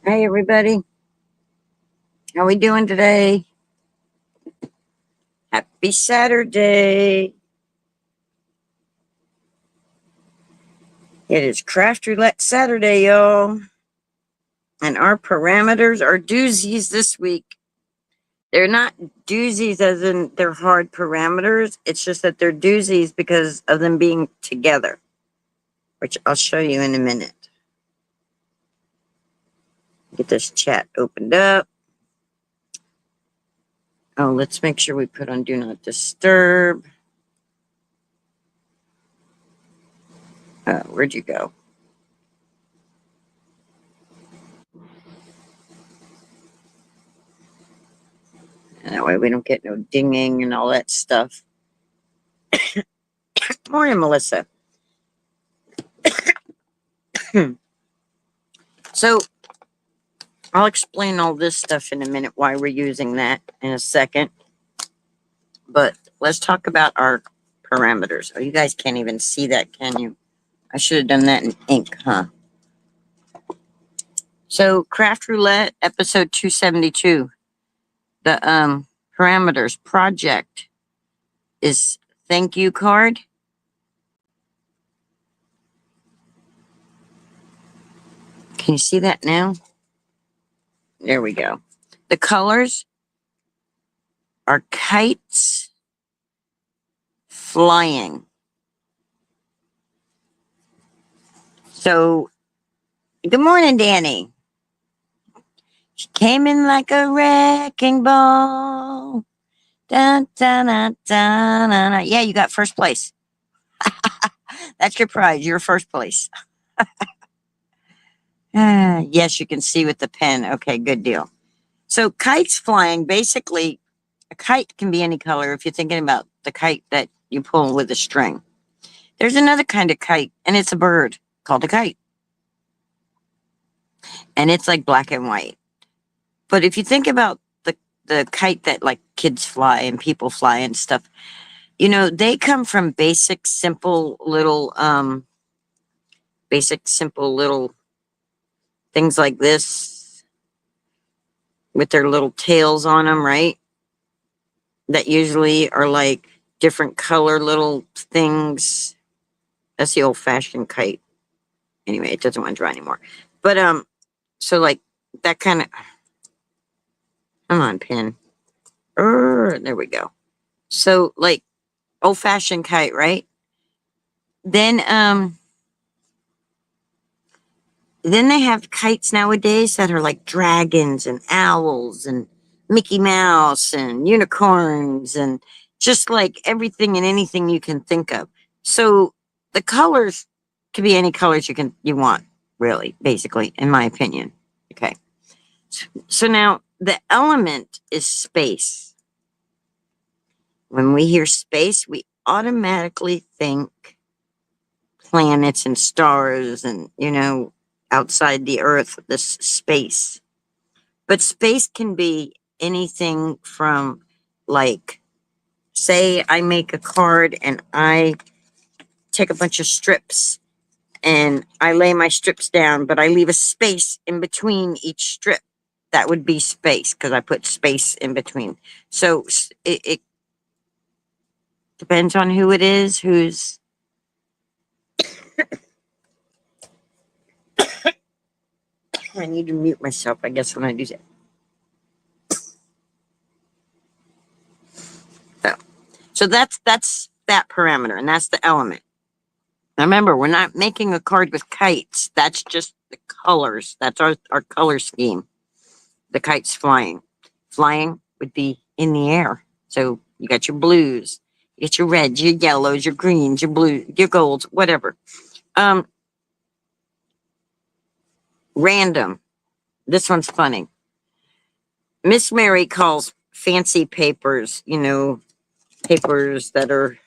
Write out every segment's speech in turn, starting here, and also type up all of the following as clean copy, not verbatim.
Hey everybody, how we doing today? Happy Saturday. It is Craft Roulette Saturday, y'all. And our parameters are doozies this week. They're not doozies as in they're hard parameters. It's just that they're doozies because of them being together, which I'll show you in a minute. Get this chat opened up. Oh, let's make sure we put on Do Not Disturb. Where'd you go? And that way we don't get no dinging and all that stuff. Morning, Melissa. So I'll explain all this stuff in a minute, why we're using that in a second. But let's talk about our parameters. Oh, you guys can't even see that, can you? I should have done that in ink, huh? So Craft Roulette, episode 272. The parameters project is thank you card. Can you see that now? There we go. The colors are kites flying. So, good morning, Danny. She came in like a wrecking ball. Dun, dun, dun, dun, dun, dun. Yeah, you got first place. That's your prize. You're first place. Yes, you can see with the pen. Okay, good deal. So kites flying, basically, a kite can be any color if you're thinking about the kite that you pull with a string. There's another kind of kite, and it's a bird called a kite. And it's like black and white. But if you think about the kite that like kids fly and people fly and stuff, you know, they come from basic, simple little things like this with their little tails on them, right? That usually are like different color little things. That's the old-fashioned kite. Anyway, it doesn't want to dry anymore. But so like that kind of, come on, pen. There we go. So like old-fashioned kite, right? Then they have kites nowadays that are like dragons and owls and Mickey Mouse and unicorns and just like everything and anything you can think of. So the colors could be any colors you want, really, basically, in my opinion. Okay. So now the element is space. When we hear space, we automatically think planets and stars and, you know, outside the earth, this space. But space can be anything from, like, say I make a card and I take a bunch of strips and I lay my strips down, but I leave a space in between each strip. That would be space because I put space in between. So it depends on who it is, who's I need to mute myself, I guess, when I do that. So that's that parameter, and that's the element. Now remember, we're not making a card with kites. That's just the colors. That's our color scheme. The kite's flying. Flying would be in the air. So you got your blues, you get your reds, your yellows, your greens, your blues, your golds, whatever. Random. This one's funny. Miss Mary calls fancy papers, you know, papers that are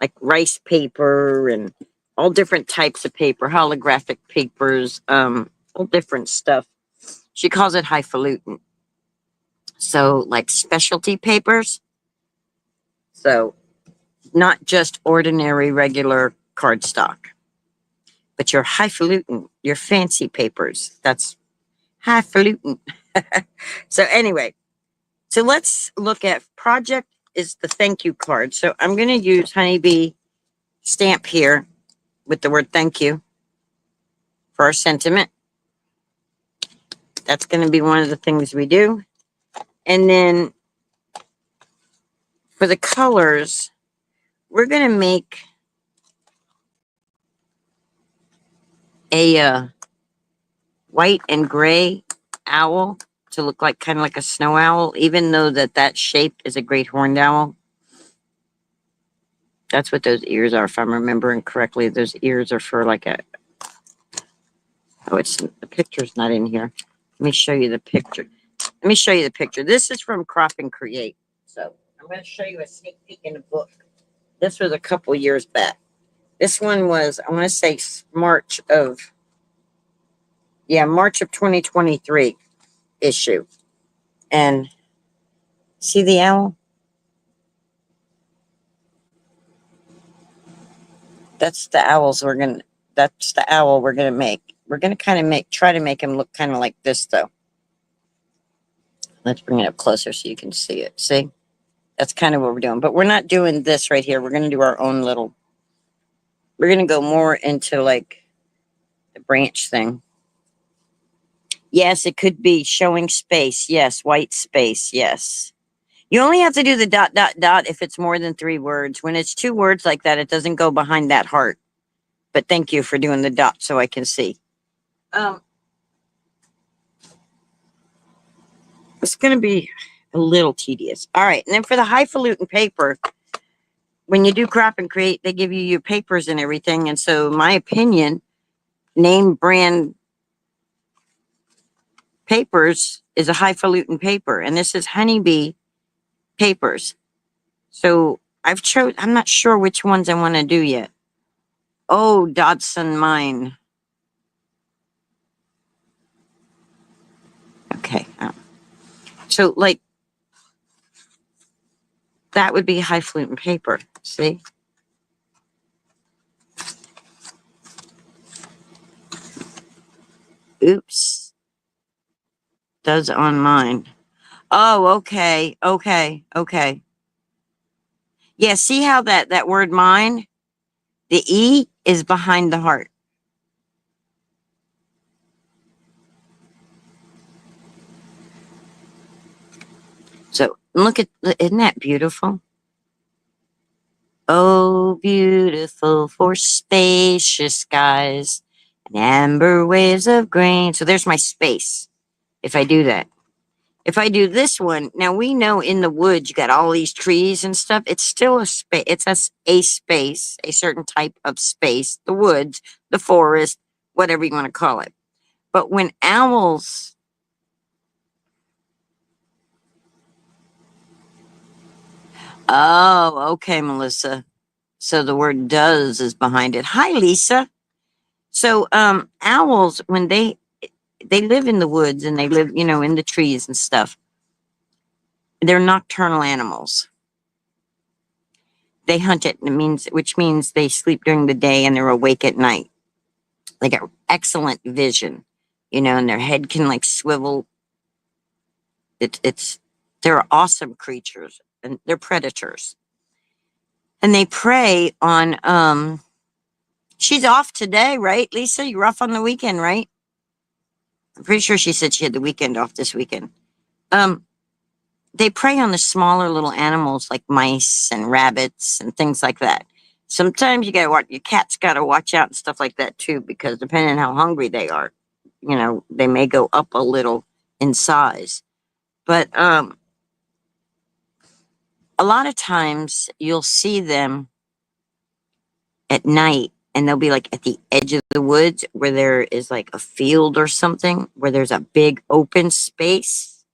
like rice paper and all different types of paper, holographic papers, all different stuff. She calls it highfalutin. So like specialty papers. So not just ordinary regular cardstock, but your highfalutin, your fancy papers. That's Highfalutin. So anyway, so let's look at project is the thank you card. So I'm going to use Honeybee stamp here with the word thank you for our sentiment. That's going to be one of the things we do. And then for the colors, we're going to make a white and gray owl to look like kind of like a snow owl, even though that shape is a great horned owl. That's what those ears are, if I'm remembering correctly. Those ears are for like a... Oh, it's the picture's not in here. Let me show you the picture. Let me show you the picture. This is from Craft and Create. So I'm going to show you a sneak peek in the book. This was a couple years back. This one was, I want to say March of 2023 issue. And see the owl? That's the that's the owl we're gonna make. We're gonna kind of try to make him look kind of like this though. Let's bring it up closer so you can see it. See? That's kind of what we're doing. But we're not doing this right here. We're gonna do our own little, we're gonna go more into like the branch thing. Yes, it could be showing space. Yes, white space. Yes. You only have to do the ... if it's more than 3 words. When it's 2 words like that, it doesn't go behind that heart. But thank you for doing the dot so I can see. It's going to be a little tedious. All right. And then for the highfalutin paper, when you do Crop and Create, they give you your papers and everything. And so, my opinion, name brand papers is a highfalutin paper. And this is Honeybee papers. So I'm not sure which ones I want to do yet. Oh, Dodson Mine. Okay. So, like, that would be highfalutin paper. See? Oops. Does on mine. Oh, okay. Okay. Okay. Yeah, see how that word mine, the E is behind the heart. So look at, isn't that beautiful? Oh, beautiful for spacious skies and amber waves of grain. So there's my space. If I do that. If I do this one, now we know in the woods you got all these trees and stuff. It's still a space. It's a space, a certain type of space. The woods, the forest, whatever you want to call it. But when owls... Oh, okay, Melissa. So the word does is behind it. Hi, Lisa. So owls, when they live in the woods and they live, in the trees and stuff, they're nocturnal animals. They hunt it, which means they sleep during the day and they're awake at night. They got excellent vision, and their head can like swivel. They're awesome creatures and they're predators. And they prey on she's off today, right, Lisa? You're off on the weekend, right? I'm pretty sure she said she had the weekend off this weekend. They prey on the smaller little animals like mice and rabbits and things like that. Sometimes you gotta watch, your cat's gotta watch out and stuff like that too, because depending on how hungry they are, they may go up a little in size. But a lot of times you'll see them at night and they'll be like at the edge of the woods where there is like a field or something where there's a big open space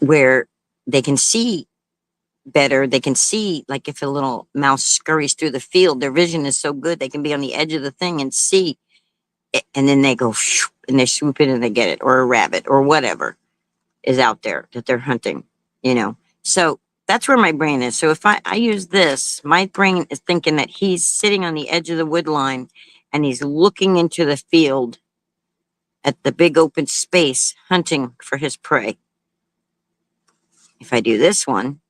where they can see better. They can see, like, if a little mouse scurries through the field, their vision is so good they can be on the edge of the thing and see it, and then they go and they swoop in and they get it, or a rabbit or whatever is out there that they're hunting. So That's where my brain is. So if I use this, my brain is thinking that he's sitting on the edge of the wood line and he's looking into the field at the big open space, hunting for his prey. If I do this one,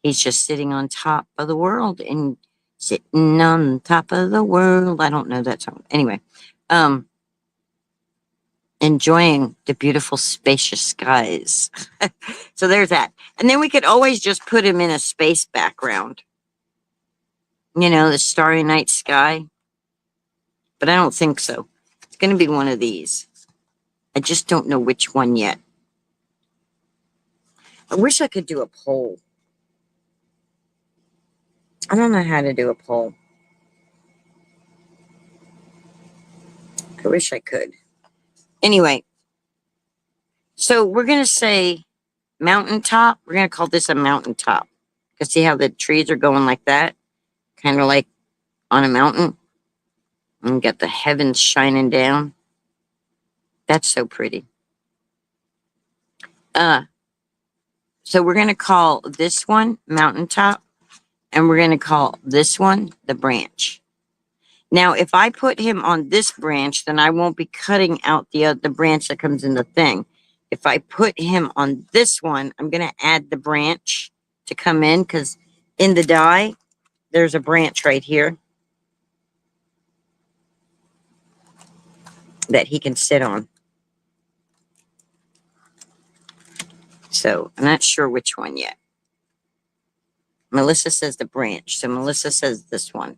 he's just sitting on top of the world and sitting on top of the world. I don't know that song. Anyway, enjoying the beautiful spacious skies. So there's that. And then we could always just put him in a space background. You know, the starry night sky. But I don't think so. It's going to be one of these. I just don't know which one yet. I wish I could do a poll. I don't know how to do a poll. I wish I could. Anyway, so we're going to say mountaintop. We're going to call this a mountaintop. Because see how the trees are going like that? Kind of like on a mountain. And got the heavens shining down. That's so pretty. So we're going to call this one mountaintop. And we're going to call this one the branch. Now, if I put him on this branch, then I won't be cutting out the branch that comes in the thing. If I put him on this one, I'm going to add the branch to come in because in the die, there's a branch right here that he can sit on. So I'm not sure which one yet. Melissa says the branch. So Melissa says this one.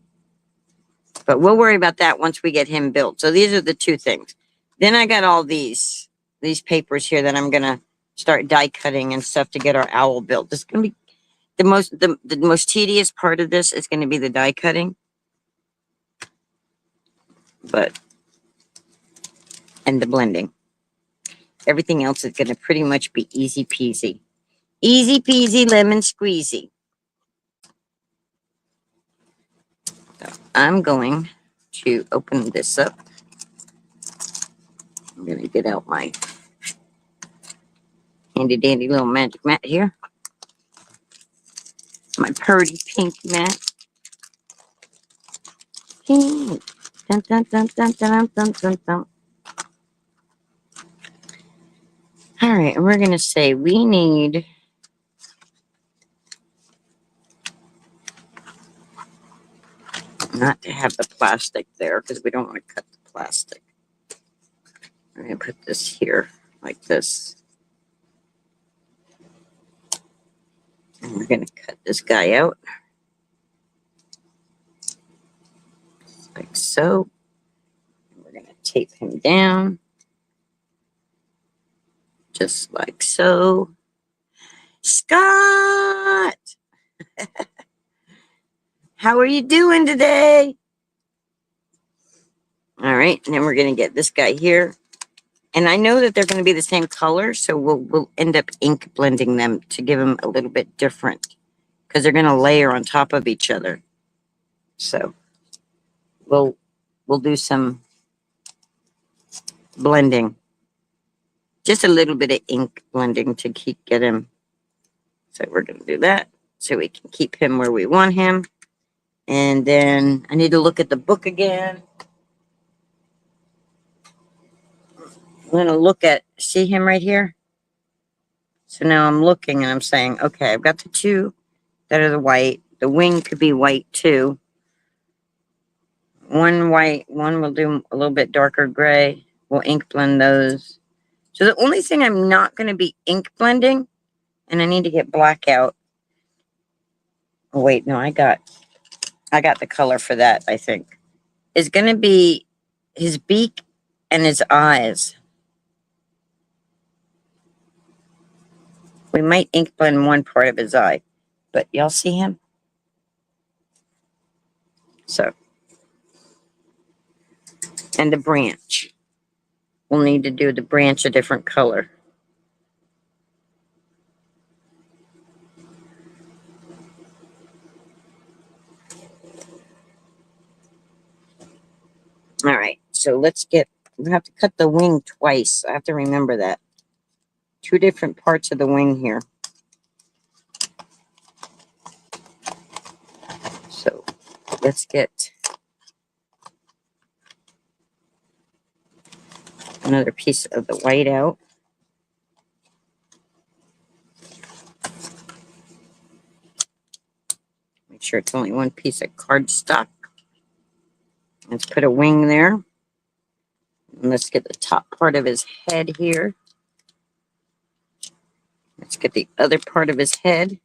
But we'll worry about that once we get him built. So these are the two things. Then I got all these papers here that I'm going to start die cutting and stuff to get our owl built. This is going to be the most tedious part of this is going to be the die cutting. And the blending. Everything else is going to pretty much be easy peasy. Easy peasy lemon squeezy. So I'm going to open this up. I'm going to get out my handy dandy little magic mat here. My purdy pink mat. Pink. Dun, dun, dun, dun, dun, dun, dun, dun. All right, and we're going to say we need not to have the plastic there because we don't want to cut the plastic. I'm going to put this here like this. And we're going to cut this guy out. Like so. And we're going to tape him down. Just like so. Scott! How are you doing today? All right, and then we're going to get this guy here. And I know that they're going to be the same color, so we'll end up ink blending them to give them a little bit different because they're going to layer on top of each other. So we'll do some blending. Just a little bit of ink blending to get him. So we're going to do that so we can keep him where we want him. And then I need to look at the book again. I'm going to look at, see him right here? So now I'm looking and I'm saying, okay, I've got the two that are the white. The wing could be white too. One white, one will do a little bit darker gray. We'll ink blend those. So the only thing I'm not going to be ink blending, and I need to get black out. Oh, wait, no, I got the color for that, I think. Is going to be his beak and his eyes. We might ink blend one part of his eye, but y'all see him? So, and the branch. We'll need to do the branch a different color. All right, so we have to cut the wing twice. I have to remember that. Two different parts of the wing here. let's get another piece of the white out. Make sure it's only one piece of cardstock. Let's put a wing there. And let's get the top part of his head here. Let's get the other part of his head.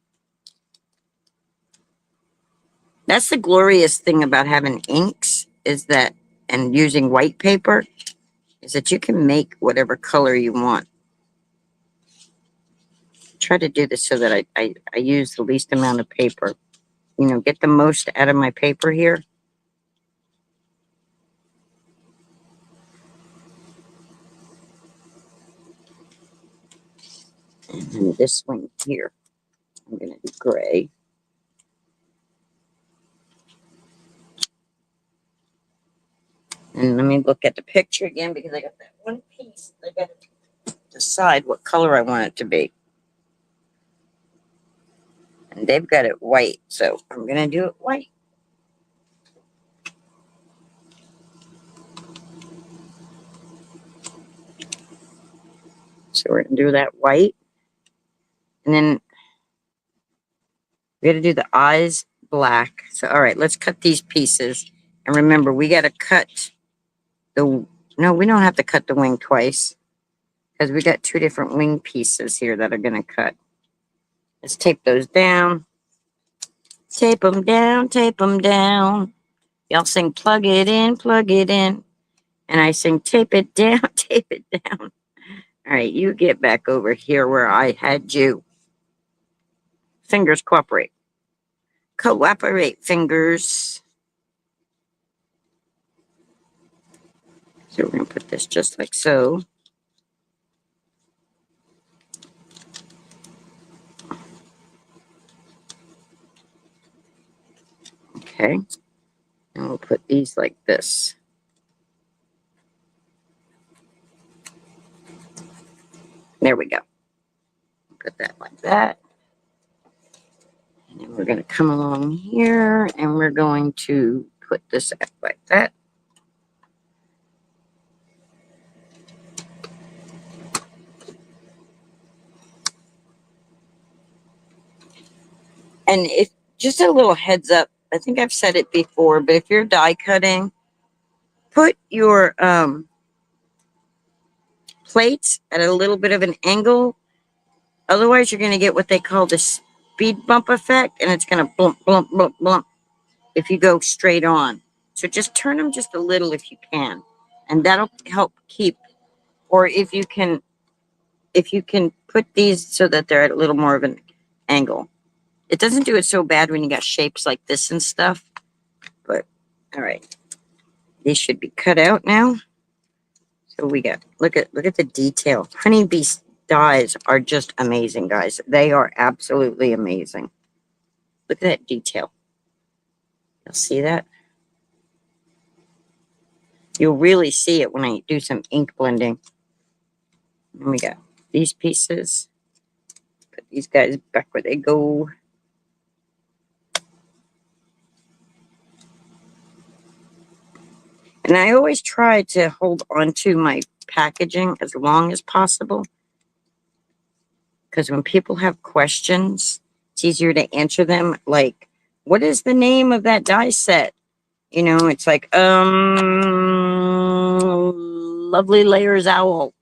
That's the glorious thing about having inks is that, and using white paper, is that you can make whatever color you want. Try to do this so that I use the least amount of paper. You know, get the most out of my paper here. And then this one here, I'm going to do gray. And let me look at the picture again because I got that one piece. I got to decide what color I want it to be. And they've got it white, so I'm going to do it white. So we're going to do that white. And then we got to do the eyes black. So, all right, let's cut these pieces. And remember, we got to cut the, no, we don't have to cut the wing twice because we got two different wing pieces here that are going to cut. Let's tape those down. Tape them down, tape them down. Y'all sing plug it in, plug it in. And I sing tape it down, tape it down. All right, you get back over here where I had you. Fingers cooperate. Cooperate, fingers. So we're going to put this just like so. Okay. And we'll put these like this. There we go. Put that like that. And then we're going to come along here and we're going to put this up like that. And if just a little heads up, I think I've said it before, but if you're die cutting, put your plates at a little bit of an angle. Otherwise, you're going to get what they call the speed bump effect, and it's going to blump, blump, blump, blump if you go straight on. So just turn them just a little if you can, and that'll help keep. Or if you can put these so that they're at a little more of an angle. It doesn't do it so bad when you got shapes like this and stuff. But all right, these should be cut out now. So we got look at the detail. Honeybee dyes are just amazing, guys. They are absolutely amazing. Look at that detail. You'll see that. You'll really see it when I do some ink blending. And we got these pieces. Put these guys back where they go. And I always try to hold on to my packaging as long as possible. Because when people have questions, it's easier to answer them. Like, what is the name of that die set? You know, it's like, Lovely Layers Owl.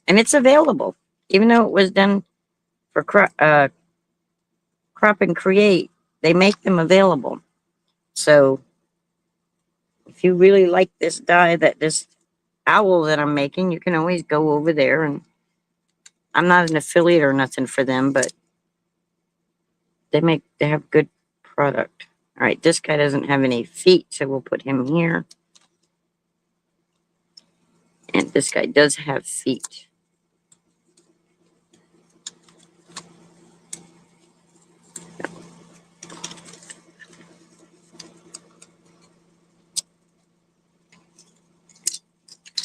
And it's available. Even though it was done for Crop and Create, they make them available. So if you really like this die, this owl that I'm making, you can always go over there. And I'm not an affiliate or nothing for them, but they have good product. All right, this guy doesn't have any feet, so we'll put him here. And this guy does have feet.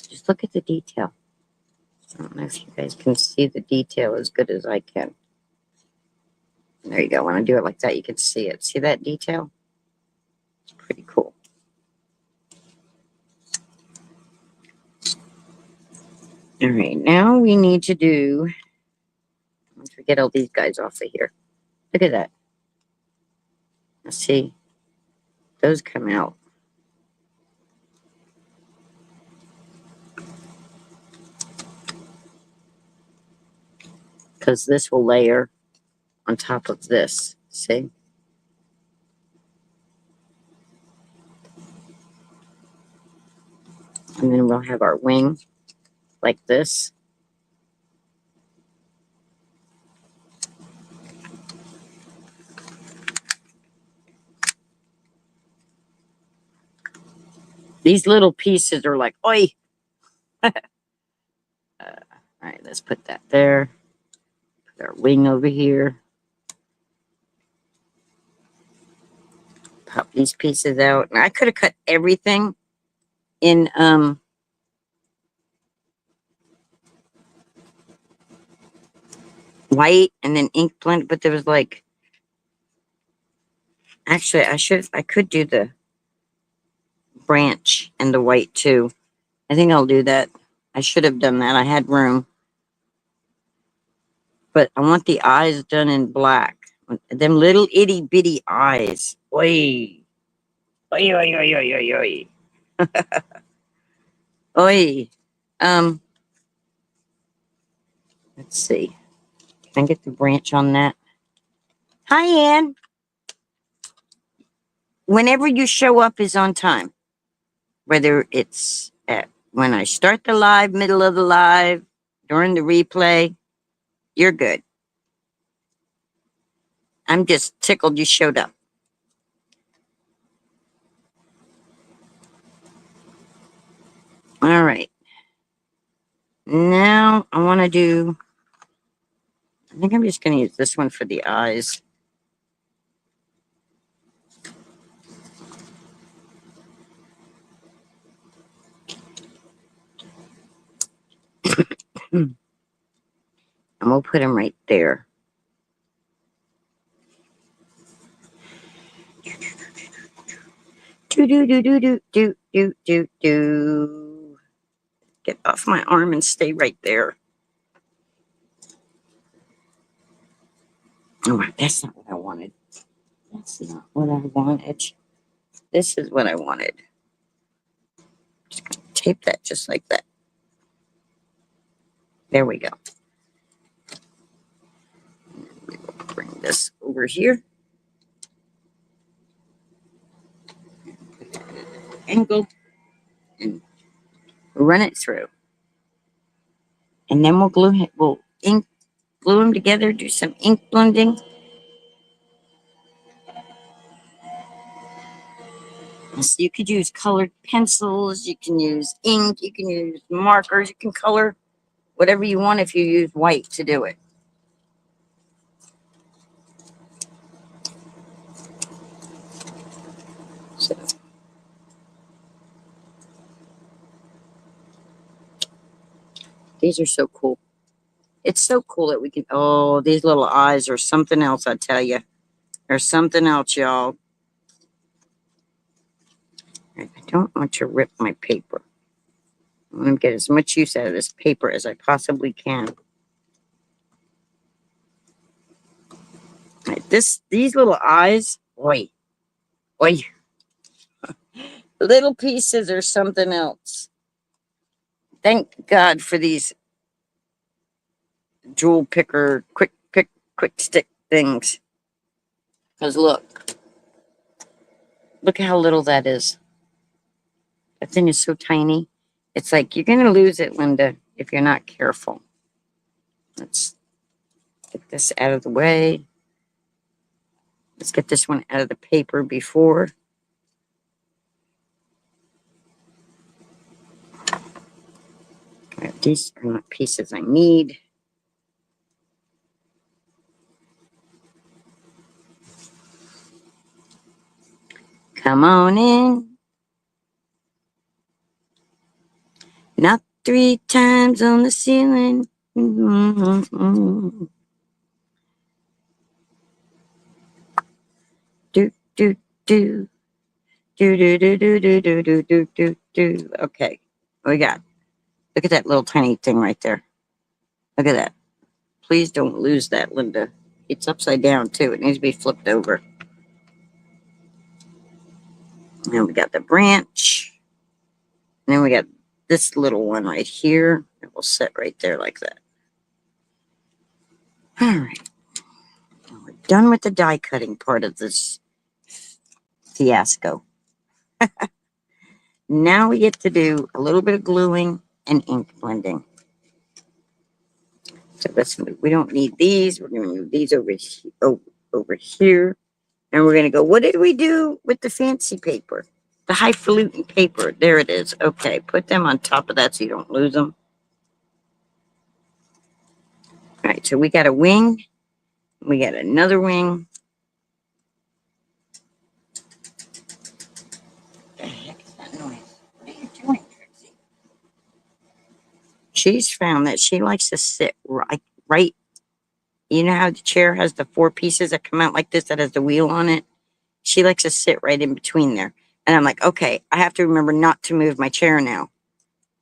Just look at the detail. I don't know if you guys can see the detail as good as I can. There you go. When I do it like that, you can see it. See that detail? It's pretty cool. All right, now we need to do, once we get all these guys off of here. Look at that. Let's see. Those come out. Because this will layer on top of this. See? And then we'll have our wing like this. These little pieces are like, oi! All right, let's put that there. Put our wing over here. Pop these pieces out. And I could have cut everything in white and then ink blend, but there was like, actually I could do the branch and the white too. I think I'll do that. I should have done that. I had room. But I want the eyes done in black. Them little itty bitty eyes. Oi. Oi, oi, oi, oi, oi, oi. Oi. Let's see. Can I get the branch on that? Hi, Ann. Whenever you show up is on time. Whether it's at when I start the live, middle of the live, during the replay, you're good. I'm just tickled you showed up. All right. Now I want to do, I think I'm just going to use this one for the eyes. And we'll put them right there. Do, do, do, do, do, do, do, do, do. Get off my arm and stay right there. Oh, that's not what I wanted. That's not what I wanted. This is what I wanted. Just gonna tape that just like that. There we go. We will bring this over here. Angle and run it through. And then we'll glue it. We'll ink glue them together, do some ink blending. So you could use colored pencils, you can use ink, you can use markers, you can color whatever you want if you use white to do it. So these are so cool. It's so cool that we can, oh, these little eyes are something else, I tell you. There's something else, y'all. I don't want to rip my paper. I'm going to get as much use out of this paper as I possibly can. Right, these little eyes, oi, oi. Little pieces are something else. Thank God for these jewel picker, quick pick, quick stick things. Because look how little that is. That thing is so tiny. It's like you're going to lose it, Linda, if you're not careful. Let's get this out of the way. Let's get this one out of the paper before. Right, these are not pieces I need. Come on in. Not 3 times on the ceiling. Do, do, do, do, do, do, do, do, do, do, do, do. Okay. What we got? Look at that little tiny thing right there. Look at that. Please don't lose that, Linda. It's upside down too. It needs to be flipped over. And we got the branch. And then we got this little one right here. It will sit right there like that. All right. We're done with the die cutting part of this fiasco. Now we get to do a little bit of gluing and ink blending. So let's move. We don't need these. We're going to move these over here. And we're going to go, what did we do with the fancy paper? The highfalutin paper. There it is. Okay, put them on top of that so you don't lose them. All right, so we got a wing. We got another wing. What the heck is that noise? What are you doing, Trixie? She's found that she likes to sit right. You know how the chair has the four pieces that come out like this that has the wheel on it? She likes to sit right in between there. And I'm like, okay, I have to remember not to move my chair now.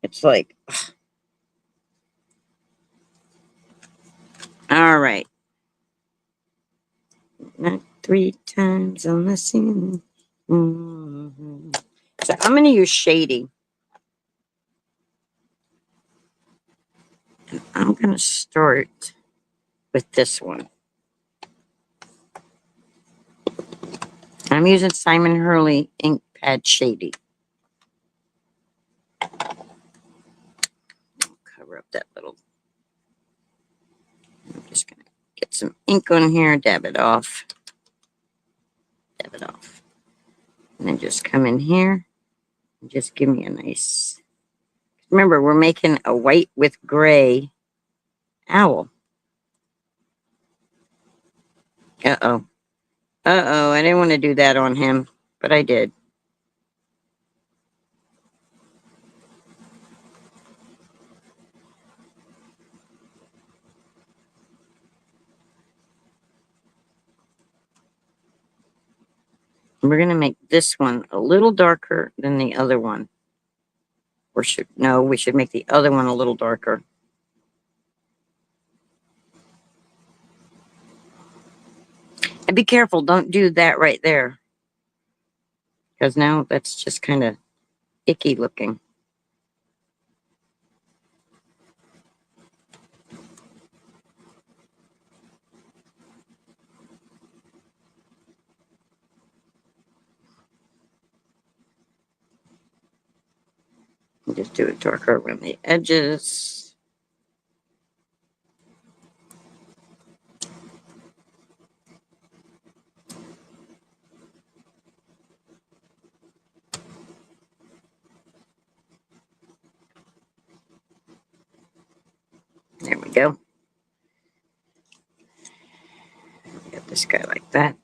It's like, ugh. All right. Not 3 times on the ceiling. Mm-hmm. So I'm going to use shady. And I'm going to start with this one. I'm using Simon Hurley ink pad shady. I'll cover up that little. I'm just going to get some ink on here, dab it off. Dab it off. And then just come in here and just give me a nice. Remember, we're making a white with gray owl. Uh-oh. Uh-oh, I didn't want to do that on him, but I did. We're going to make this one a little darker than the other one. Or we should make the other one a little darker. And be careful, don't do that right there. Because now that's just kind of icky looking. Just do it darker around the edges. There we go. Get this guy like that.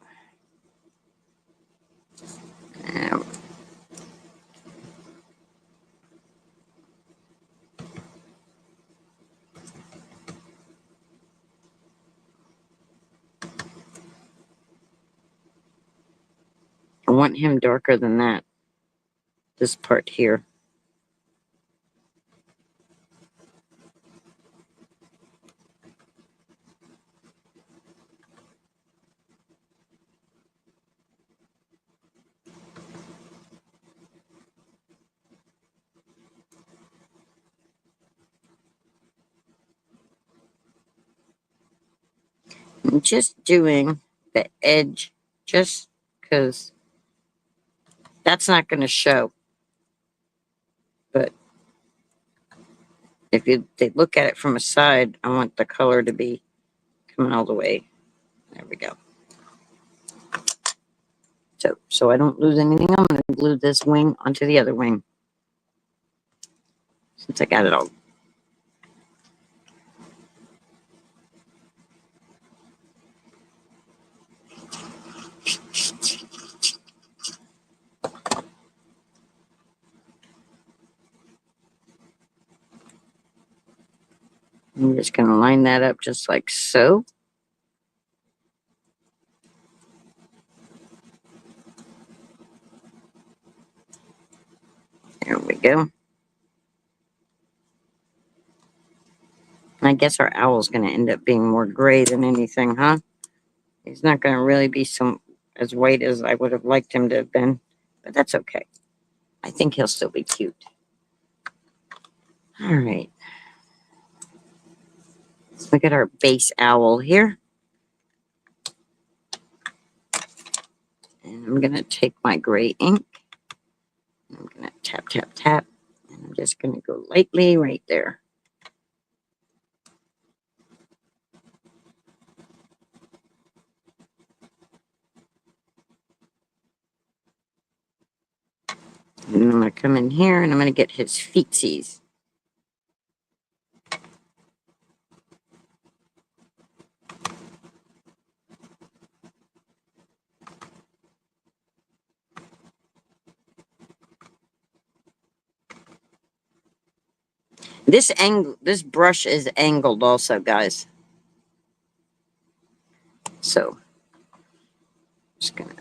I want him darker than that. This part here. I'm just doing the edge just because that's not going to show. But if they look at it from a side, I want the color to be coming all the way. There we go. So I don't lose anything, I'm going to glue this wing onto the other wing. Since I got it all. I'm just going to line that up just like so. go. I guess our owl's going to end up being more gray than anything, huh? He's not going to really be as white as I would have liked him to have been, but that's okay. I think he'll still be cute. All right. Let's look at our base owl here. And I'm going to take my gray ink. I'm going to tap, tap, tap. And I'm just going to go lightly right there. And I'm going to come in here and I'm going to get his feetsies. This brush is angled also, guys. So, just gonna.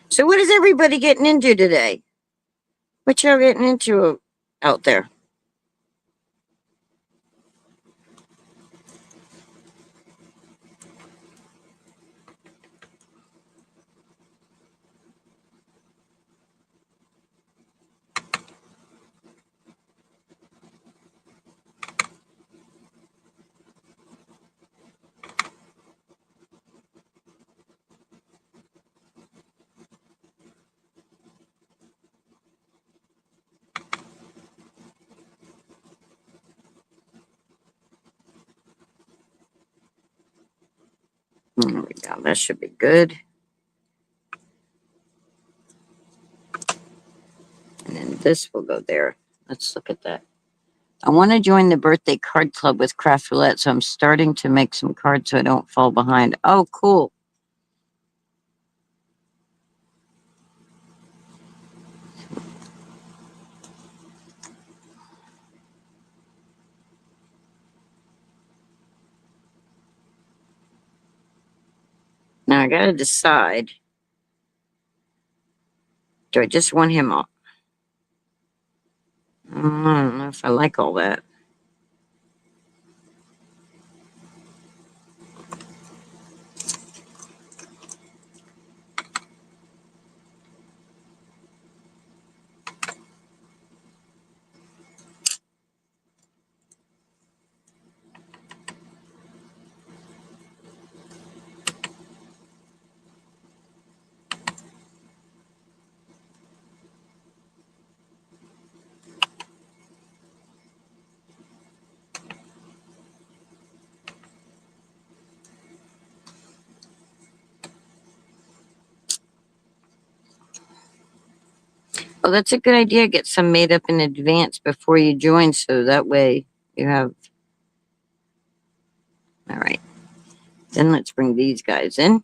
So, what is everybody getting into today? What y'all getting into out there? There we go. That should be good. And then this will go there. Let's look at that. I want to join the birthday card club with Craft Roulette, so I'm starting to make some cards so I don't fall behind. Oh, cool. Now I got to decide. Do I just want him off? I don't know if I like all that. Oh, that's a good idea. Get some made up in advance before you join, so that way you have. All right. Then let's bring these guys in.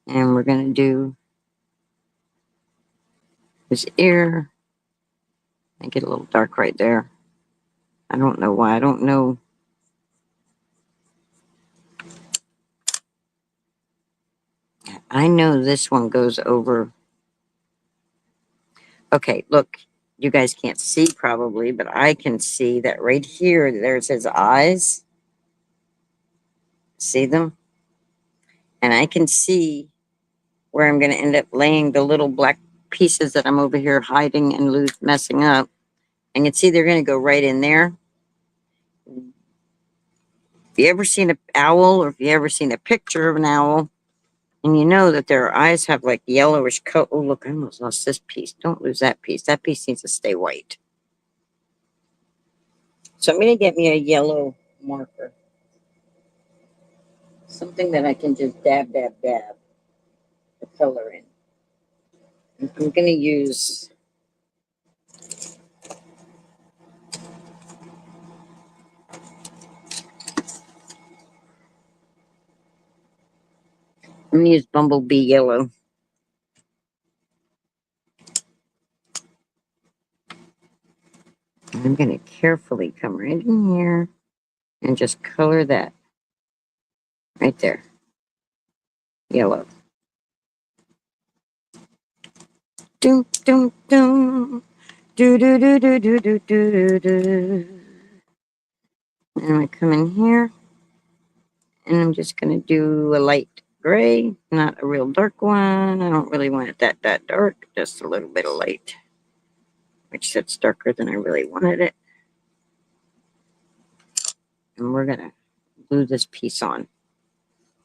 And we're going to do his ear. Make it a little dark right there. I don't know why. I don't know. I know this one goes over. Okay, look. You guys can't see probably, but I can see that right here, there's his eyes. See them? And I can see where I'm going to end up laying the little black pieces that I'm over here hiding and messing up. And you can see they're going to go right in there. If you ever seen an owl, or if you ever seen a picture of an owl, and you know that their eyes have like yellowish coat. Oh, look, I almost lost this piece. Don't lose that piece. That piece needs to stay white. So I'm going to get me a yellow marker. Something that I can just dab, dab, dab the color in. And I'm going to use. I'm going to use Bumblebee Yellow. And I'm going to carefully come right in here and just color that right there. Yellow. Doom, doom, doom. Do, do, do, do, do, do, do, do. And I come in here, and I'm just going to do a light gray, not a real dark one. I don't really want it that dark, just a little bit of light, which that's darker than I really wanted it. And we're going to glue this piece on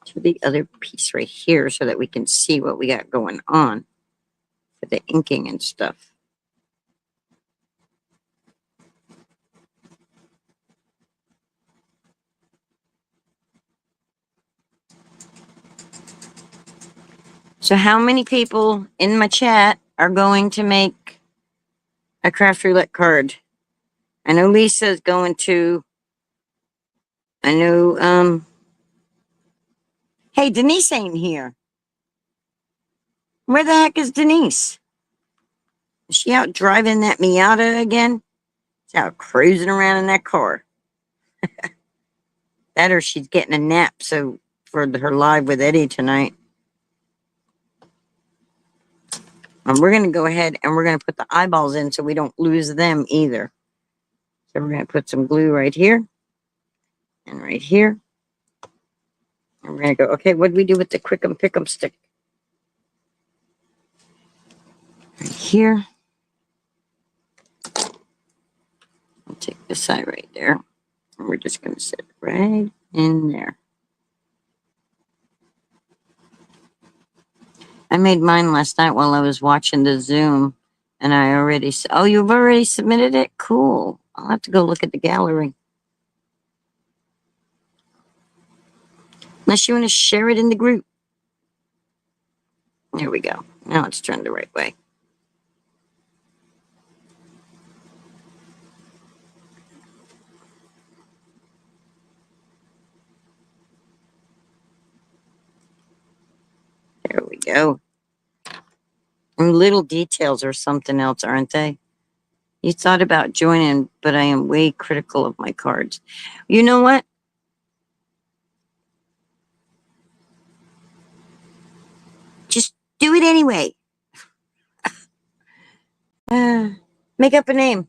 to the other piece right here so that we can see what we got going on for the inking and stuff. So how many people in my chat are going to make a Craft Roulette card? I know Lisa's going to. I know, hey, Denise ain't here. Where the heck is Denise? Is she out driving that Miata again? She's out cruising around in that car. That or she's getting a nap so for her live with Eddie tonight. And we're going to go ahead and we're going to put the eyeballs in so we don't lose them either. So we're going to put some glue right here and right here. And we're going to go, okay, what do we do with the Quick 'em Pick 'em stick? Right here. I'll take this side right there. And we're just going to sit right in there. I made mine last night while I was watching the Zoom. And I already, oh, you've already submitted it? Cool. I'll have to go look at the gallery. Unless you want to share it in the group. There we go. Now it's turned the right way. There we go. And little details are something else, aren't they? You thought about joining, but I am way critical of my cards. You know what? Just do it anyway. Make up a name.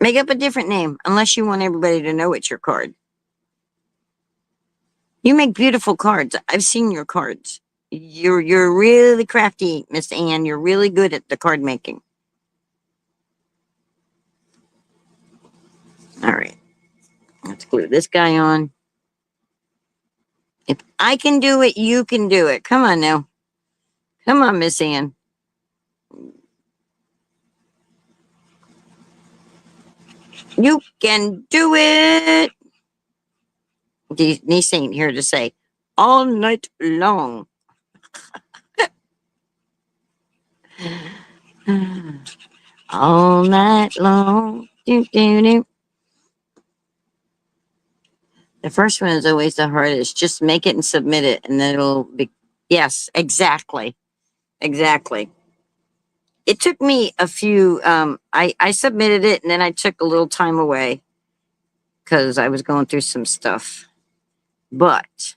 Make up a different name, unless you want everybody to know it's your card. You make beautiful cards. I've seen your cards. You're really crafty, Miss Anne. You're really good at the card making. All right. Let's glue this guy on. If I can do it, you can do it. Come on now. Come on, Miss Anne. You can do it. Denise ain't here to say all night long. All night long. Do, do, do. The first one is always the hardest. Just make it and submit it, and then it'll be. Yes, exactly. Exactly. It took me a few. I submitted it, and then I took a little time away because I was going through some stuff. But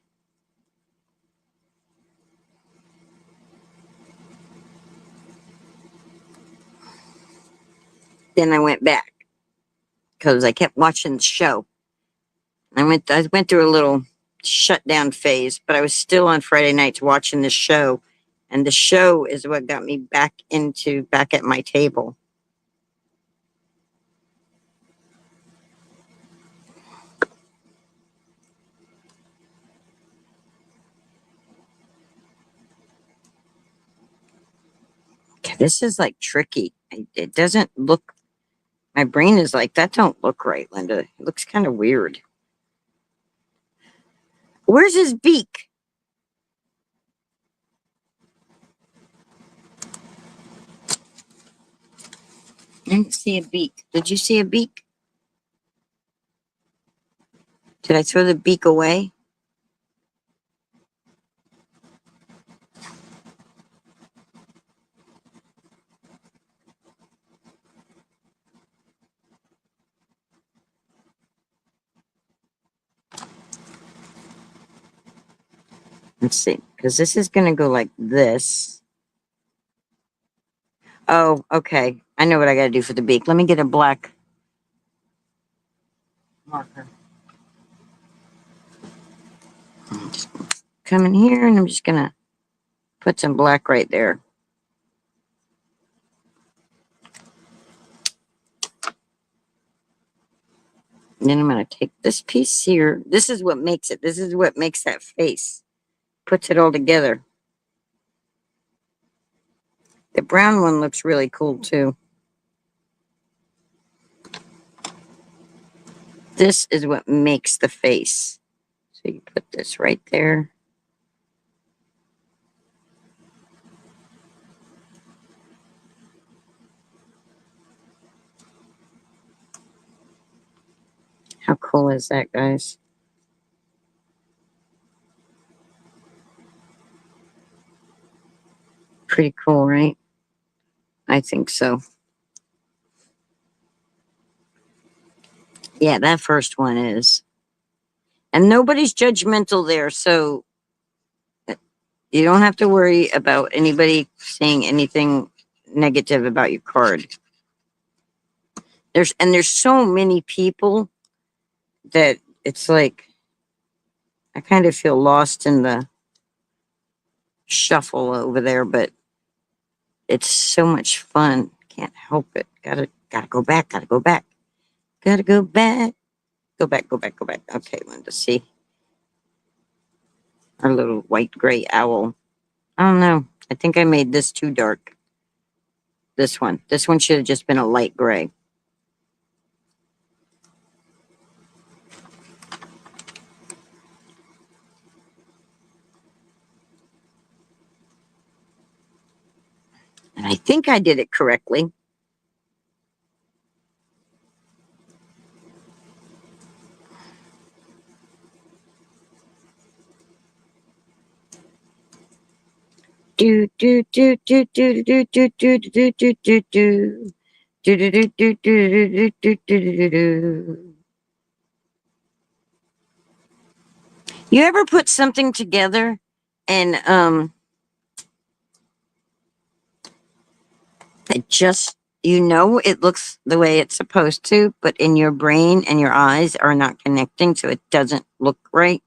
then I went back because I kept watching the show. I went through a little shutdown phase, but I was still on Friday nights watching the show, and the show is what got me back at my table. This is like tricky. It doesn't look. My brain is like, that don't look right, Linda. It looks kind of weird. Where's his beak? I didn't see a beak. Did you see a beak? Did I throw the beak away? Let's see, because this is going to go like this. Oh, okay. I know what I gotta do for the beak. Let me get a black marker. I'm just gonna come in here and I'm just gonna put some black right there. And then I'm gonna take this piece here. This is what makes it. This is what makes that face. Puts it all together. The brown one looks really cool too. This is what makes the face. So you put this right there. How cool is that, guys? Pretty cool, right? I think so. Yeah, that first one is. And nobody's judgmental there, so you don't have to worry about anybody saying anything negative about your card. There's so many people that it's like I kind of feel lost in the shuffle over there, but it's so much fun. Can't help it. Gotta go back, gotta go back. Gotta go back. Go back, go back, go back. Okay, Linda, see. Our little white gray owl. I don't know. I think I made this too dark. This one. This one should have just been a light gray. And I think I did it correctly. Do do do do do do do do do do do do. Do do do do do do do do do. You ever put something together and it just it looks the way it's supposed to, but in your brain and your eyes are not connecting, so it doesn't look right?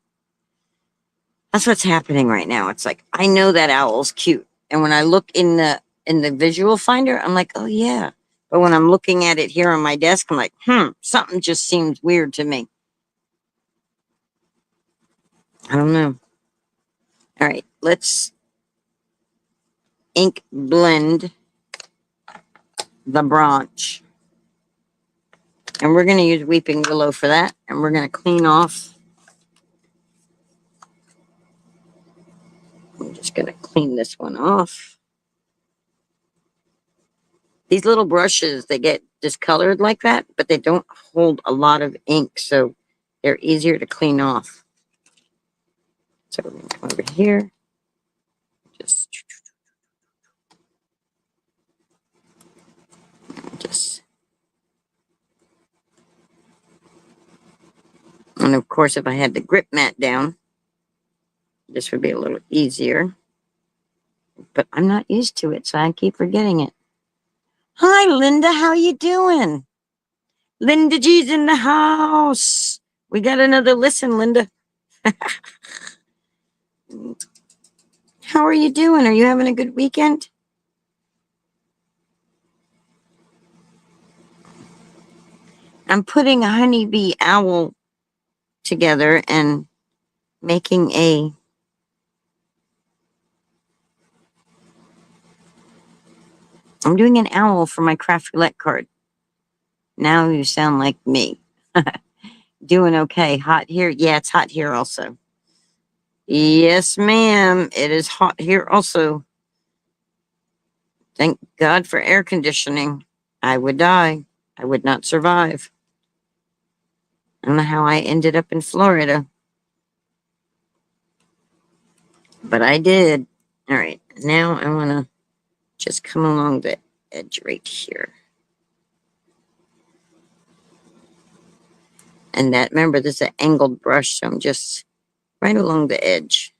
That's what's happening right now. It's like I know that owl's cute, and when I look in the visual finder, I'm like, oh yeah. But when I'm looking at it here on my desk, I'm like, something just seems weird to me. I don't know. All right, let's ink blend the branch. And we're going to use Weeping Willow for that. And we're going to clean off. I'm just going to clean this one off. These little brushes, they get discolored like that, but they don't hold a lot of ink, so they're easier to clean off. So we're going to come over here. Just. And of course, if I had the grip mat down, this would be a little easier. But I'm not used to it, so I keep forgetting it. Hi, Linda. How you doing? Linda G's in the house. We got another listen, Linda. How are you doing? Are you having a good weekend? I'm putting a honeybee owl together and making I'm doing an owl for my Craft Roulette card. Now you sound like me. Doing okay. Hot here? Yeah, it's hot here also. Yes, ma'am. It is hot here also. Thank God for air conditioning. I would die. I would not survive. I don't know how I ended up in Florida, but I did. All right. Now I want to just come along the edge right here. And that, remember, this is an angled brush, so I'm just right along the edge.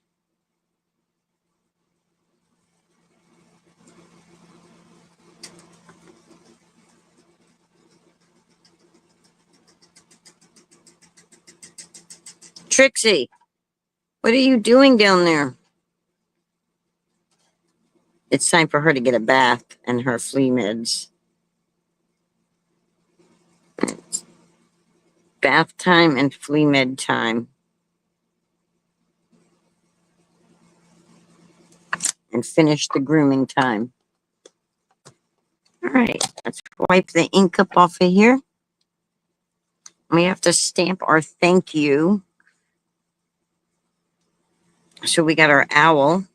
Trixie, what are you doing down there? It's time for her to get a bath and her flea meds. Bath time and flea med time. And finish the grooming time. All right, let's wipe the ink up off of here. We have to stamp our thank you. So we got our owl,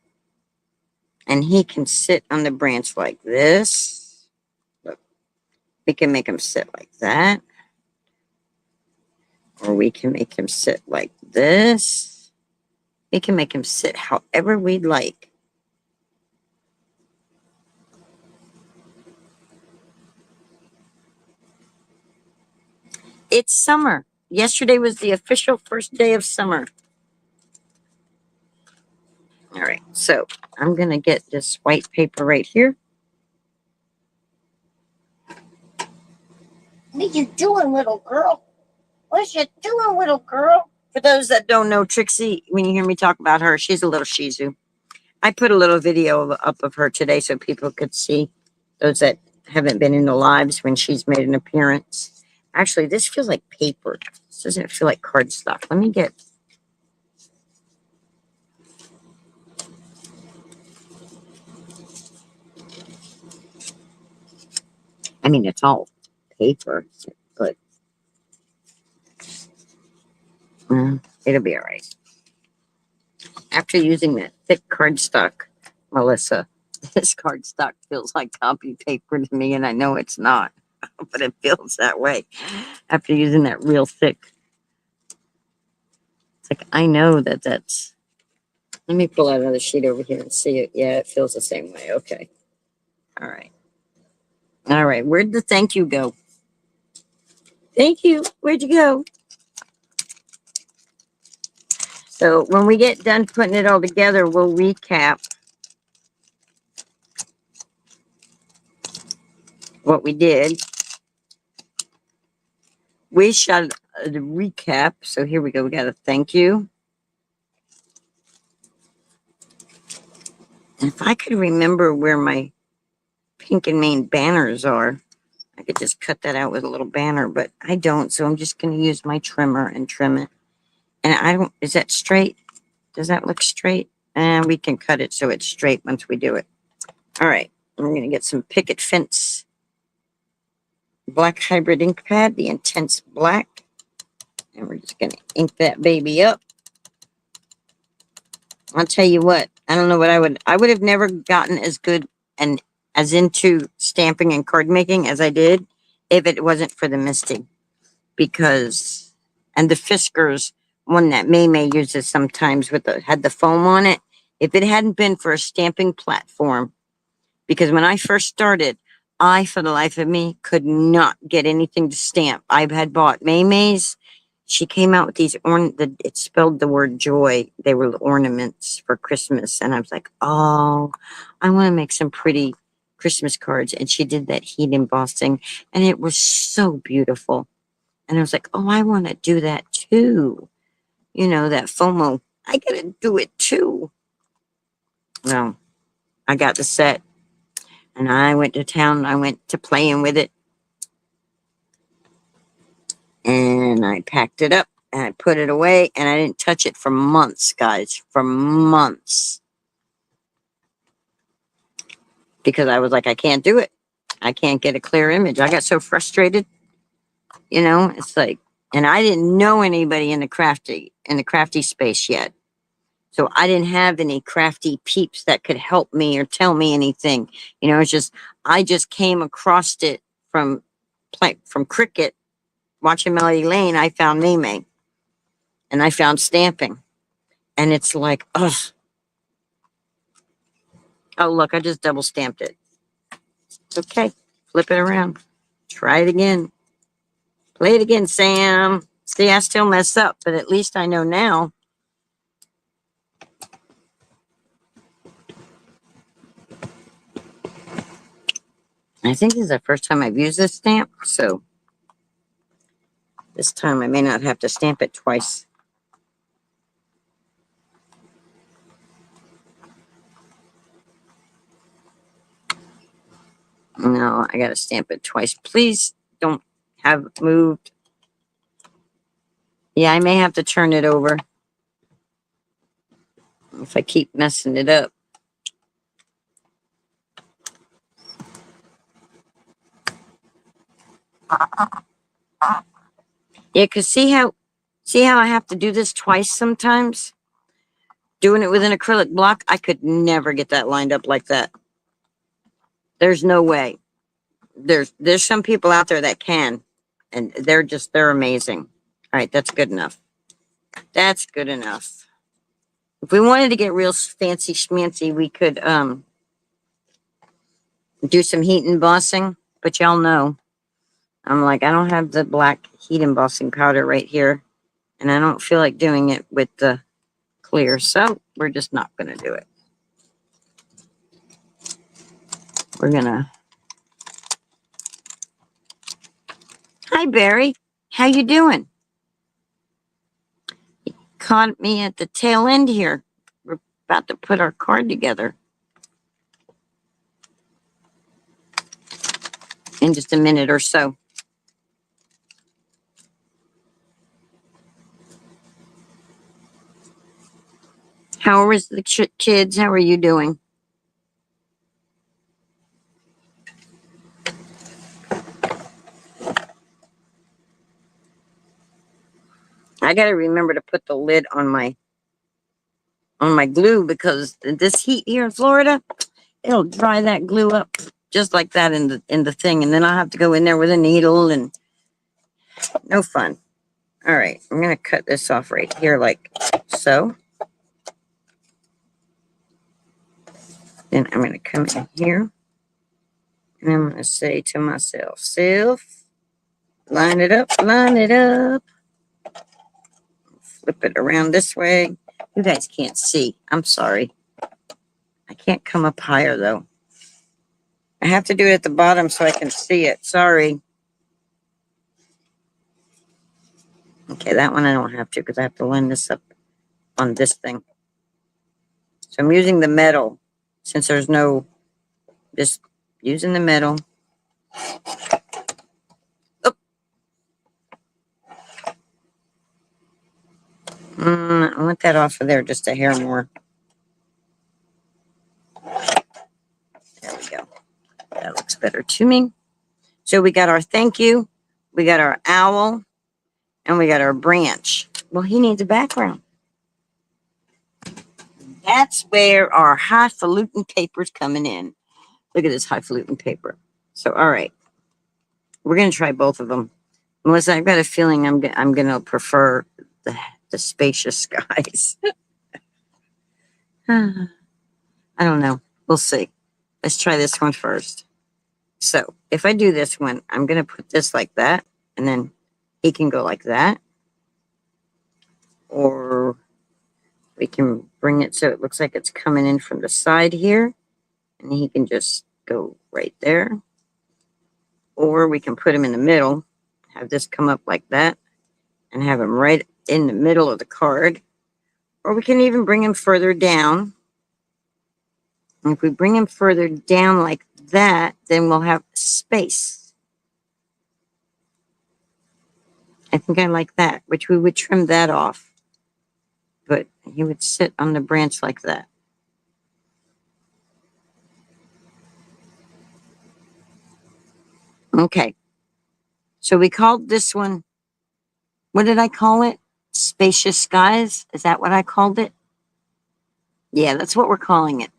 and he can sit on the branch like this. Look, we can make him sit like that. Or we can make him sit like this. We can make him sit however we'd like. It's summer. Yesterday was the official first day of summer. All right, so I'm going to get this white paper right here. What you doing, little girl? What you doing, little girl? For those that don't know Trixie, when you hear me talk about her, she's a little Shih Tzu. I put a little video up of her today so people could see, those that haven't been in the lives, when she's made an appearance. Actually, this feels like paper. This doesn't feel like cardstock. Let me get... I mean, it's all paper, but it'll be all right. After using that thick cardstock, Melissa, this cardstock feels like copy paper to me, and I know it's not, but it feels that way after using that real thick. It's like, I know that's... Let me pull out another sheet over here and see it. Yeah, it feels the same way. Okay. All right. All right. Where'd the thank you go? Thank you. Where'd you go? So when we get done putting it all together, we'll recap what we did. We shot a recap. So here we go. We got a thank you. And if I could remember where my pink and main banners are, I could just cut that out with a little banner, but I don't. So I'm just going to use my trimmer and trim it. And I don't, is that straight? Does that look straight? And we can cut it so it's straight once we do it. All right. I'm going to get some Picket Fence black hybrid ink pad, the intense black. And we're just going to ink that baby up. I'll tell you what, I don't know what I would have never gotten as good and as into stamping and card making as I did if it wasn't for the misting. Because, and the Fiskars, one that May uses sometimes with had the foam on it. If it hadn't been for a stamping platform, because when I first started, I, for the life of me, could not get anything to stamp. I had bought May's. She came out with these it spelled the word joy. They were ornaments for Christmas. And I was like, oh, I want to make some pretty Christmas cards. And she did that heat embossing. And it was so beautiful. And I was like, oh, I want to do that too. You know, that FOMO. I got to do it too. Well, I got the set. And I went to town. I went to playing with it. And I packed it up. And I put it away. And I didn't touch it for months, guys. For months. Because I was like, I can't do it. I can't get a clear image. I got so frustrated. You know, it's like, and I didn't know anybody in the crafty space yet. So I didn't have any crafty peeps that could help me or tell me anything. You know, it's just, I just came across it from Cricket, watching Melody Lane. I found May. And I found stamping. And it's like, ugh. Oh, look, I just double stamped it. It's okay. Flip it around. Try it again. Play it again, Sam. See, I still mess up, but at least I know now. I think this is the first time I've used this stamp, so this time I may not have to stamp it twice. I got to stamp it twice. Please don't have moved. Yeah, I may have to turn it over if I keep messing it up. Yeah, because see how I have to do this twice sometimes? Doing it with an acrylic block, I could never get that lined up like that. There's no way. There's some people out there that can, and they're amazing. All right, that's good enough. That's good enough. If we wanted to get real fancy schmancy, we could do some heat embossing, but y'all know I'm like, I don't have the black heat embossing powder right here, and I don't feel like doing it with the clear, so we're just not going to do it. We're going to... Hi, Barry. How you doing? You caught me at the tail end here. We're about to put our card together in just a minute or so. How is the kids? How are you doing? I got to remember to put the lid on my glue, because this heat here in Florida, it'll dry that glue up just like that in the thing, and then I'll have to go in there with a needle, and no fun. All right, I'm going to cut this off right here like so. Then I'm going to come in here, and I'm going to say to myself, line it up, flip it around this way. You guys can't see. I'm sorry. I can't come up higher, though. I have to do it at the bottom so I can see it. Sorry. Okay, that one I don't have to, because I have to line this up on this thing. So I'm using the metal, since there's no, just using the metal. Oh. I want that off of there just a hair more. There we go. That looks better to me. So we got our thank you, we got our owl, and we got our branch. Well, he needs a background. That's where our highfalutin paper's coming in. Look at this highfalutin paper. So, all right. We're going to try both of them. Melissa, I've got a feeling I'm going to prefer the spacious skies. I don't know. We'll see. Let's try this one first. So if I do this one, I'm going to put this like that, and then he can go like that. Or we can bring it so it looks like it's coming in from the side here, and he can just go right there. Or we can put him in the middle, have this come up like that, and have him right in the middle of the card. Or we can even bring him further down. And if we bring him further down like that, then we'll have space. I think I like that, which we would trim that off. But he would sit on the branch like that. Okay. So we called this one, what did I call it? Spacious Skies? Is that what I called it? Yeah, that's what we're calling it.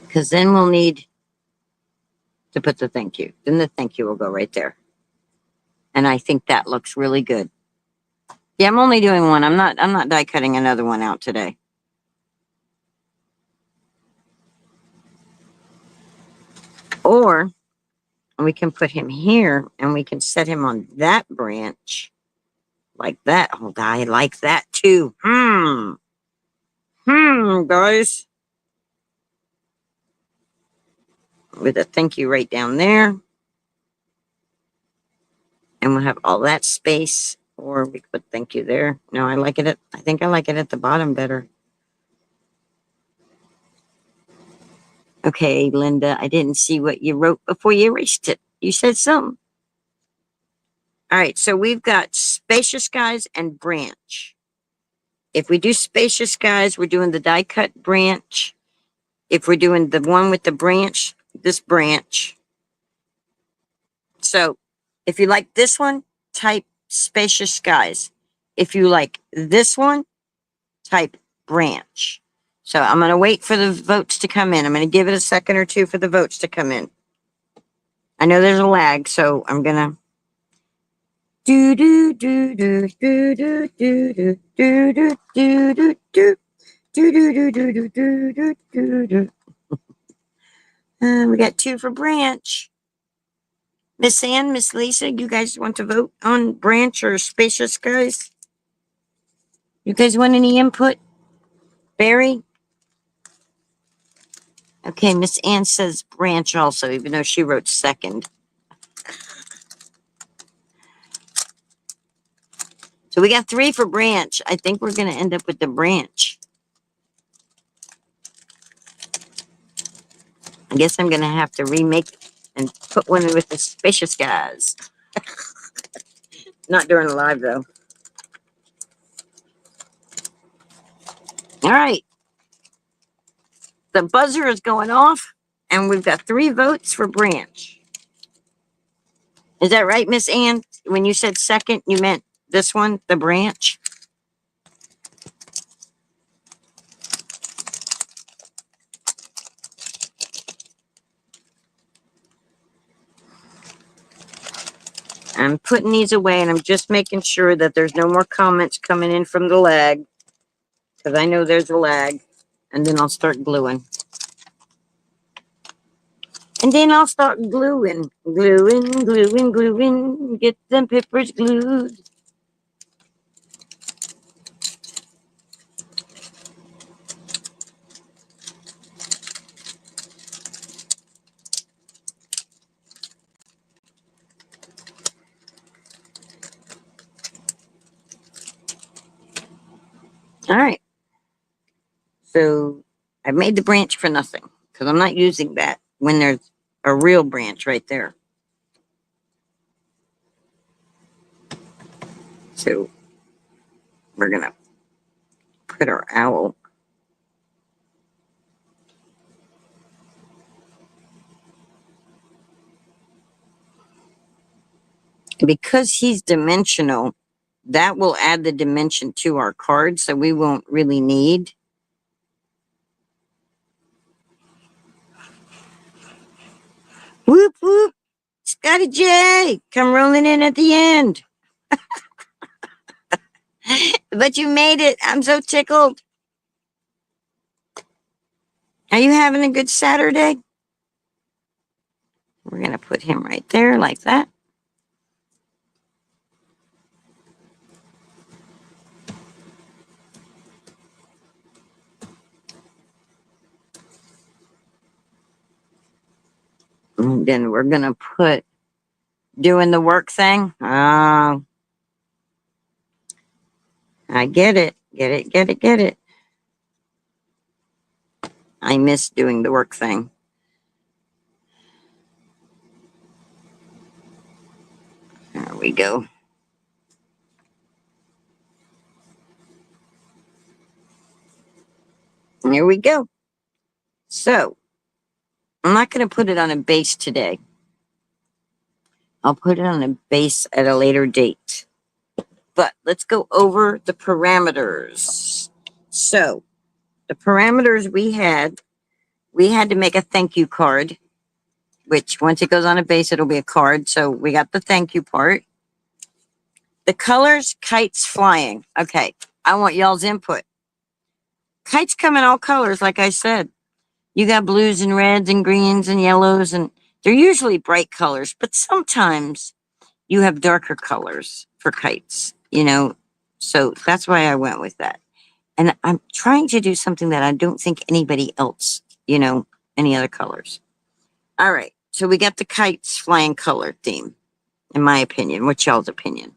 Because then we'll need to put the thank you. Then the thank you will go right there. And I think that looks really good. Yeah, I'm only doing one. I'm not die cutting another one out today. Or we can put him here, and we can set him on that branch like that. Oh, I like that too. Guys. With a thank you right down there. And we'll have all that space. Or we could put thank you there. No, I think I like it at the bottom better. Okay, Linda, I didn't see what you wrote before you erased it. You said something. All right, so we've got Spacious Skies and Branch. If we do Spacious Skies, we're doing the die cut branch. If we're doing the one with the branch, this branch. So if you like this one, type Spacious Skies. If you like this one, type Branch. So I'm going to wait for the votes to come in. I'm going to give it a second or two for the votes to come in. I know there's a lag, so I'm going to do do do do do do do do do do do do do. Do do do do do do do do do. We got 2 for Branch. Miss Ann, Miss Lisa, you guys want to vote on Branch or Spacious Skies? You guys want any input? Barry? Okay, Miss Ann says Branch also, even though she wrote second. So we got 3 for Branch. I think we're going to end up with the Branch. I guess I'm going to have to remake and put one with the Spacious Skies. Not during the live, though. All right. The buzzer is going off, and we've got 3 votes for Branch. Is that right, Miss Ann? When you said second, you meant this one, the Branch? I'm putting these away, and I'm just making sure that there's no more comments coming in from the lag, because I know there's a lag, and then I'll start gluing. And then I'll start gluing, get them papers glued. All right. So I made the branch for nothing, because I'm not using that when there's a real branch right there. So we're going to put our owl. Because he's dimensional, that will add the dimension to our card, so we won't really need. Whoop, whoop. Scotty J, come rolling in at the end. But you made it. I'm so tickled. Are you having a good Saturday? We're going to put him right there like that. And then we're going to put doing the work thing. Oh, I get it. Get it, get it, get it. I miss doing the work thing. There we go. Here we go. So, I'm not going to put it on a base today. I'll put it on a base at a later date. But let's go over the parameters. So, the parameters we had to make a thank you card, which once it goes on a base, it'll be a card. So we got the thank you part. The colors, kites flying. Okay, I want y'all's input. Kites come in all colors, like I said. You got blues and reds and greens and yellows, and they're usually bright colors, but sometimes you have darker colors for kites, you know. So that's why I went with that. And I'm trying to do something that I don't think anybody else, you know, any other colors. All right. So we got the kites flying color theme, in my opinion. What's y'all's opinion?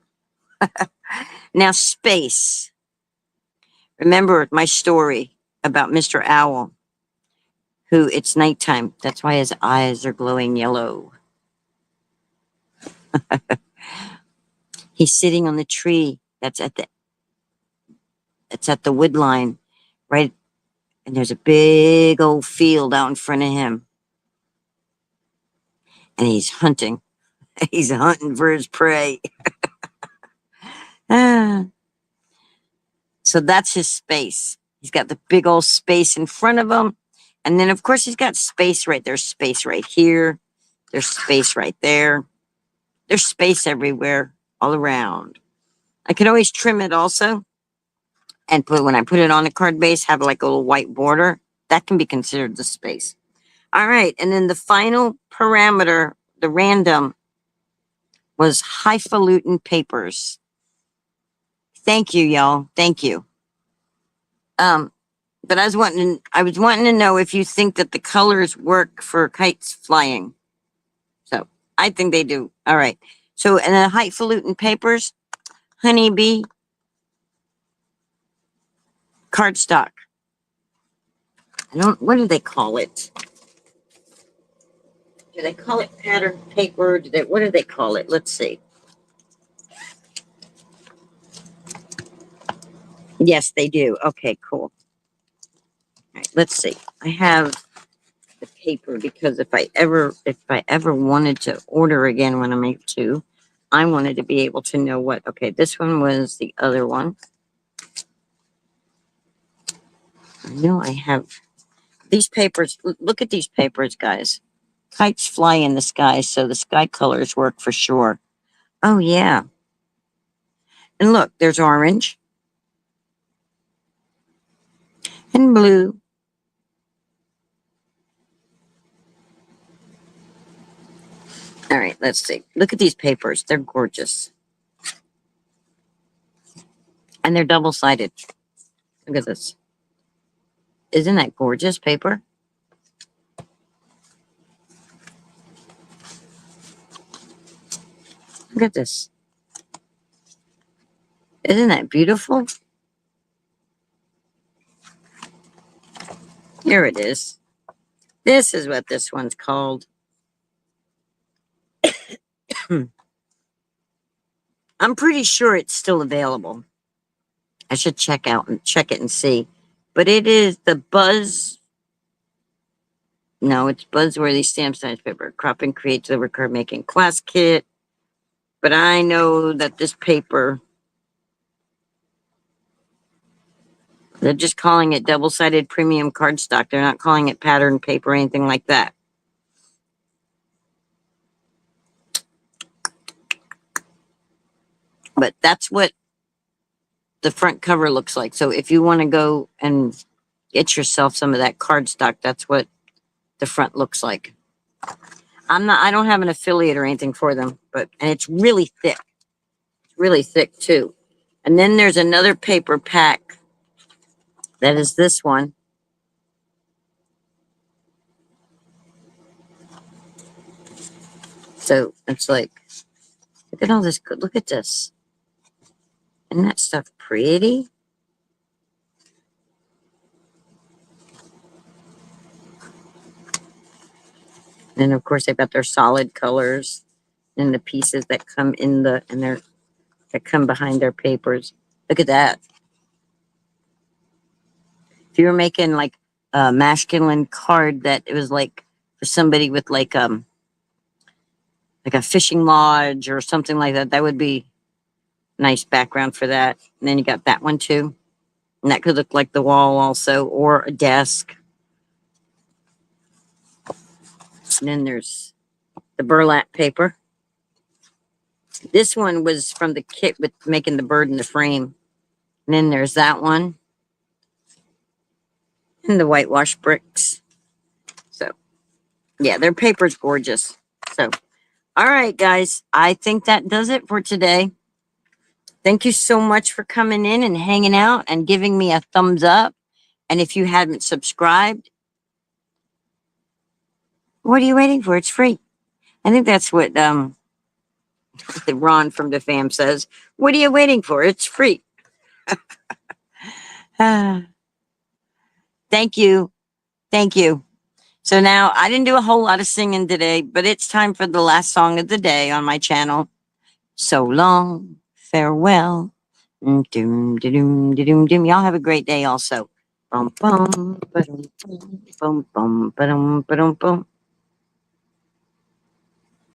Now, space. Remember my story about Mr. Owl, who it's nighttime. That's why his eyes are glowing yellow. He's sitting on the tree that's at the wood line, right? And there's a big old field out in front of him. And he's hunting. He's hunting for his prey. Ah. So that's his space. He's got the big old space in front of him. And then, of course, he's got space right there's space right here. There's space right there. There's space everywhere, all around. I could always trim it also. And when I put it on a card base, have like a little white border. That can be considered the space. All right. And then the final parameter, the random, was highfalutin papers. Thank you, y'all. Thank you. But I was wanting to know if you think that the colors work for kites flying. So I think they do. All right. So and the highfalutin papers, honeybee, cardstock. What do they call it? Do they call it pattern paper? What do they call it? Let's see. Yes, they do. Okay, cool. All right, let's see. I have the paper because if I ever wanted to order again when I make two, I wanted to be able to know what. Okay, this one was the other one. I know I have these papers. Look at these papers, guys. Kites fly in the sky, so the sky colors work for sure. Oh yeah. And look, there's orange and blue. All right, let's see. Look at these papers. They're gorgeous. And they're double-sided. Look at this. Isn't that gorgeous paper? Look at this. Isn't that beautiful? Here it is. This is what this one's called. I'm pretty sure it's still available. I should check it and see. But it is the Buzz. No, it's Buzzworthy Stamp Science Paper. Crop and Create Deliver Card Making Class Kit. But I know that this paper, they're just calling it double-sided premium cardstock. They're not calling it pattern paper or anything like that. But that's what the front cover looks like. So if you want to go and get yourself some of that cardstock, that's what the front looks like. I don't have an affiliate or anything for them, and it's really thick. It's really thick too. And then there's another paper pack. That is this one. So it's like, look at all this. Look at this. Isn't that stuff pretty? And of course, they've got their solid colors and the pieces that come that come behind their papers. Look at that. If you were making like a masculine card that it was like for somebody with like a fishing lodge or something like that, that would be nice background for that. And then you got that one too. And that could look like the wall also, or a desk. And then there's the burlap paper. This one was from the kit with making the bird in the frame. And then there's that one. And the whitewash bricks. So, yeah, their paper's gorgeous. So, all right, guys. I think that does it for today. Thank you so much for coming in and hanging out and giving me a thumbs up. And if you haven't subscribed, what are you waiting for? It's free. I think that's what Ron from the fam says. What are you waiting for? It's free. Thank you. Thank you. So now I didn't do a whole lot of singing today, but it's time for the last song of the day on my channel. So long, farewell. Doom, doom, doom, doom. Y'all have a great day also. Bum, bum, ba-dum, bum, bum, ba-dum, ba-dum, bum.